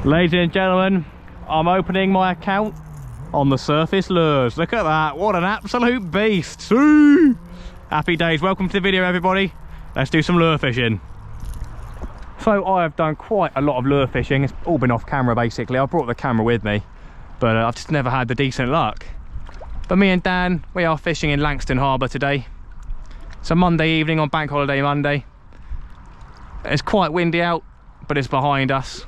Ladies and gentlemen, I'm opening my account on the Surface Lures. Look at that, what an absolute beast. See? Happy days, welcome to the video everybody. Let's do some lure fishing. So I have done quite a lot of lure fishing. It's all been off camera basically. I brought the camera with me, but I've just never had the decent luck. But me and Dan, we are fishing in Langston Harbour today. It's a Monday evening on Bank Holiday Monday. It's quite windy out, but it's behind us.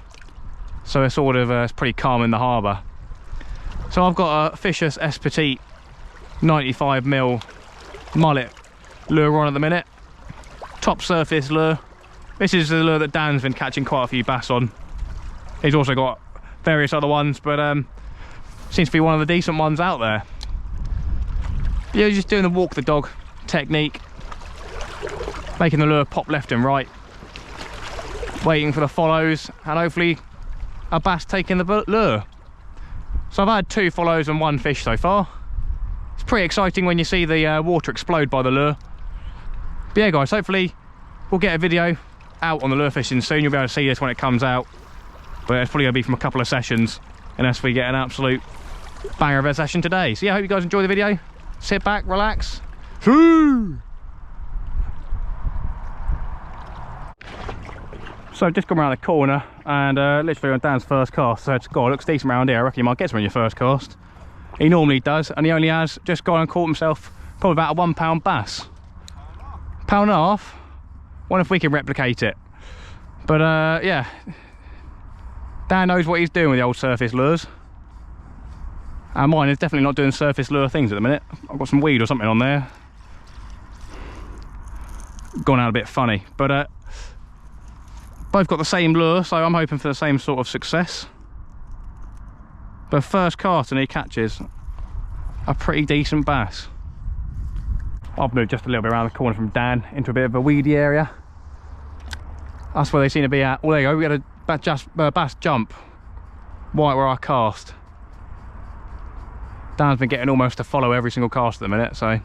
So it's sort of, it's pretty calm in the harbour. So I've got a Fisher's S Petite 95mm mullet lure on at the minute. Top surface lure. This is the lure that Dan's been catching quite a few bass on. He's also got various other ones, but seems to be one of the decent ones out there. Yeah, just doing the walk the dog technique. Making the lure pop left and right. Waiting for the follows and hopefully a bass taking the lure. So I've had 2 follows and 1 fish so far. It's pretty exciting when you see the water explode by the lure. But yeah guys, hopefully we'll get a video out on the lure fishing soon. You'll be able to see this when it comes out, but it's probably going to be from a couple of sessions unless we get an absolute banger of a session today. So yeah, I hope you guys enjoy the video. Sit back, relax. So I've just come around the corner and literally on Dan's first cast. So it's God, it looks decent around here. I reckon you might get some on your first cast. He normally does, and he only has just gone and caught himself probably about a £1 bass. Pound and a half. Wonder if we can replicate it. But yeah, Dan knows what he's doing with the old surface lures. And mine is definitely not doing surface lure things at the minute. I've got some weed or something on there. Gone out a bit funny, but both got the same lure, so I'm hoping for the same sort of success. But first cast and he catches a pretty decent bass. I've moved just a little bit around the corner from Dan into a bit of a weedy area. That's where they seem to be at. Well, there you go, we had a bass jump right where I cast. Dan's been getting almost to follow every single cast at the minute, so.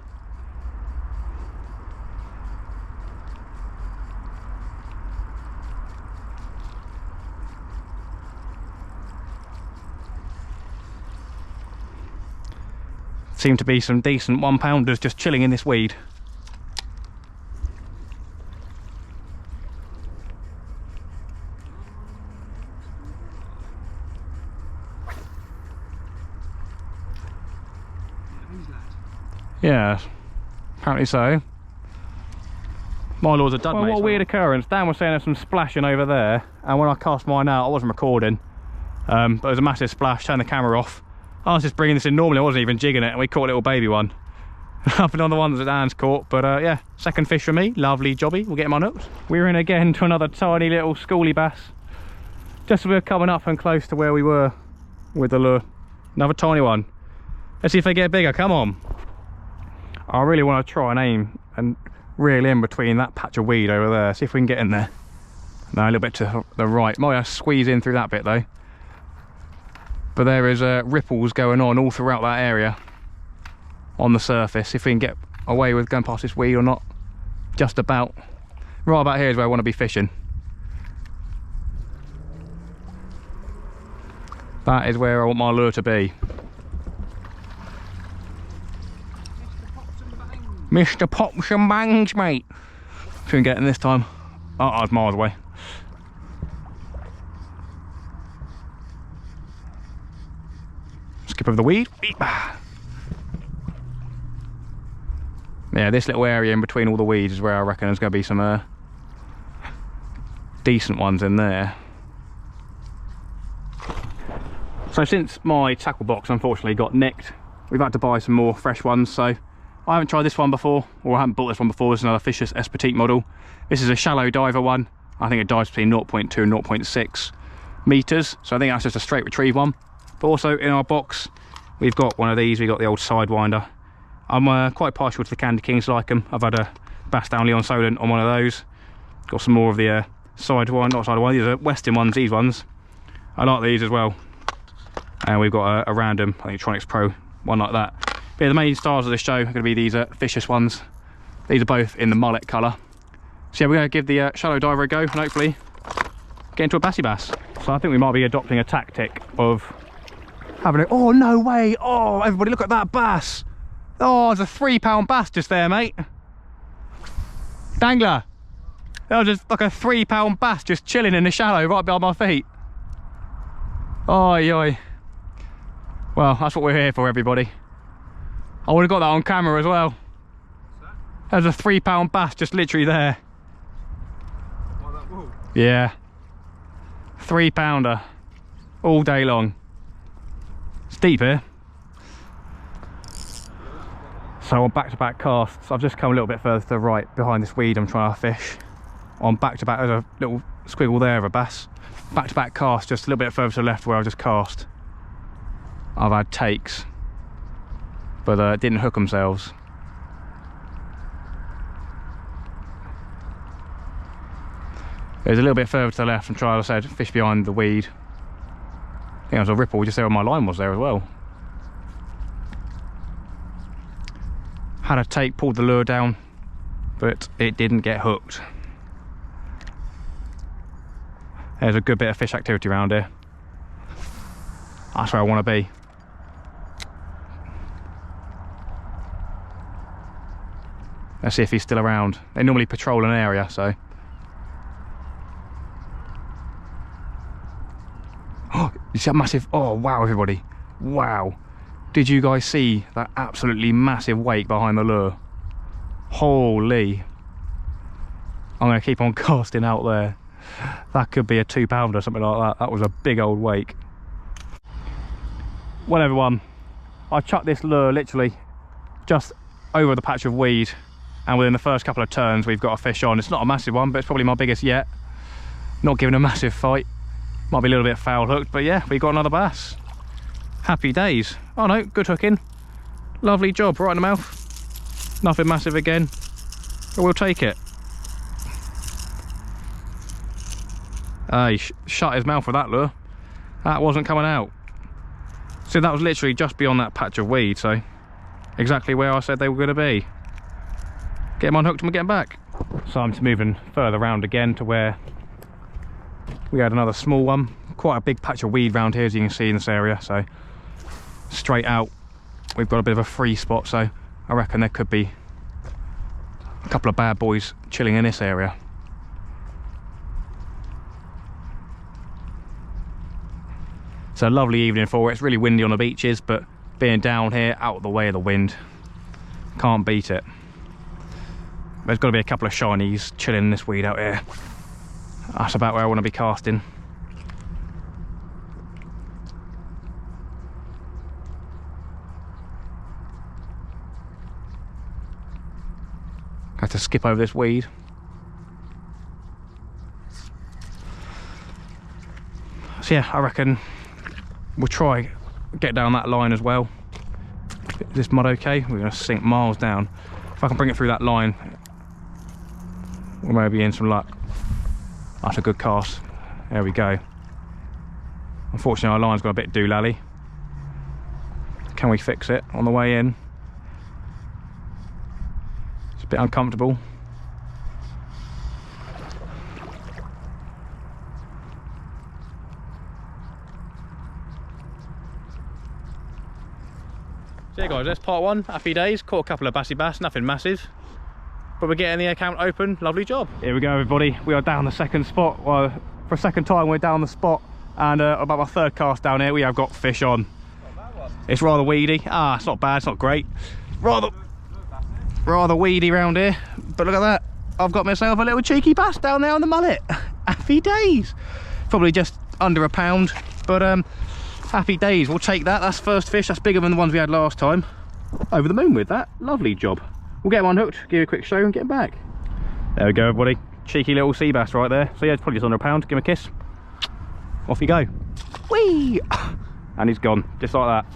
Seem to be some decent 1-pounders just chilling in this weed. Yeah, apparently so. My lord's a dud, well, mate. What a weird occurrence. Dan was saying there's some splashing over there, and when I cast mine out, I wasn't recording. But there was a massive splash, turned the camera off. I was just bringing this in normally, I wasn't even jigging it, and we caught a little baby one. Up and on the ones that Dan's caught, but yeah, second fish for me, lovely jobby, we'll get him on hooks. We're in again to another tiny little schoolie bass. Just as we were coming up and close to where we were with the lure. Another tiny one. Let's see if they get bigger, come on. I really want to try and aim and reel in between that patch of weed over there, see if we can get in there. No, a little bit to the right, might have to squeeze in through that bit though. But there is ripples going on all throughout that area on the surface. If we can get away with going past this weed or not, just about. Right about here is where I want to be fishing. That is where I want my lure to be. Mr. Pops and Bangs, mate. See if we can get in this time. Oh, I was miles away. Skip over the weed. Yeah, this little area in between all the weeds is where I reckon there's going to be some decent ones in there. So since my tackle box unfortunately got nicked, we've had to buy some more fresh ones. So I haven't tried this one before, or I haven't bought this one before. This is another Fisher's S Petite model. This is a shallow diver one. I think it dives between 0.2 and 0.6 meters. So I think that's just a straight retrieve one. But also in our box, we've got one of these. We've got the old Sidewinder. I'm quite partial to the Candy Kings, like them. I've had a bass down Leon Solent on one of those. Got some more of the Sidewinder, not Sidewinder, these are Western ones, these ones. I like these as well. And we've got a random, I think Tronics Pro, one like that. But yeah, the main stars of this show are going to be these Fisher's ones. These are both in the mullet colour. So yeah, we're going to give the shallow diver a go and hopefully get into a bassy bass. So I think we might be adopting a tactic of having a... Oh, no way. Oh, everybody look at that bass. Oh, there's a £3 bass just there, mate. Dangler. That was just like a £3 bass just chilling in the shallow right behind my feet. Oi, oi. Well, that's what we're here for, everybody. I would have got that on camera as well. There's a £3 bass just literally there. Oh, that wall? Yeah. £3 all day long. It's deep here. So on back-to-back casts, I've just come a little bit further to the right behind this weed I'm trying to fish. On back-to-back, there's a little squiggle there of a bass. Back-to-back cast just a little bit further to the left where I just cast. I've had takes, but didn't hook themselves. There's a little bit further to the left and try, as I said, fish behind the weed. I think there was a ripple just there where my line was there as well. Had a take, pulled the lure down, but it didn't get hooked. There's a good bit of fish activity around here. That's where I want to be. Let's see if he's still around. They normally patrol an area, so. Oh, you see that massive, oh wow everybody, wow. Did you guys see that absolutely massive wake behind the lure? Holy. I'm going to keep on casting out there. That could be a £2 or something like that. That was a big old wake. Well everyone, I chucked this lure literally just over the patch of weed, and within the first couple of turns we've got a fish on. It's not a massive one, but it's probably my biggest yet. Not giving a massive fight. Might be a little bit foul hooked, but yeah, we got another bass. Happy days. Oh no, good hooking. Lovely job, right in the mouth. Nothing massive again, but we'll take it. He shut his mouth with that lure. That wasn't coming out. So that was literally just beyond that patch of weed, so exactly where I said they were going to be. Get them unhooked and we're getting back. So I'm just moving further around again to where we had another small one. Quite a big patch of weed round here, as you can see in this area, so straight out we've got a bit of a free spot, so I reckon there could be a couple of bad boys chilling in this area. It's a lovely evening for it. It's really windy on the beaches, but being down here out of the way of the wind, can't beat it. There's got to be a couple of shinies chilling in this weed out here. That's about where I want to be casting. I have to skip over this weed. So yeah, I reckon we'll try get down that line as well. Is this mud okay? We're going to sink miles down. If I can bring it through that line, we may be in some luck. That's a good cast. There we go. Unfortunately, our line's got a bit doolally. Can we fix it on the way in? It's a bit uncomfortable. So yeah guys, that's part one. Happy days. Caught a couple of bassy bass, nothing massive, but we're getting the account open. Lovely job. Here we go everybody, we are down the second spot. Well, for a second time we're down the spot, and about my third cast down here we have got fish on. It's rather weedy. It's not bad, it's not great. Rather weedy round here, but look at that. I've got myself a little cheeky bass down there on the mullet. Happy days. Probably just under £1, but happy days, we'll take that. That's first fish, that's bigger than the ones we had last time. Over the moon with that, lovely job. We'll get him unhooked, give you a quick show and get him back. There we go everybody, cheeky little sea bass right there. So yeah, it's probably just under £1, give him a kiss. Off you go. Whee! And he's gone, just like that.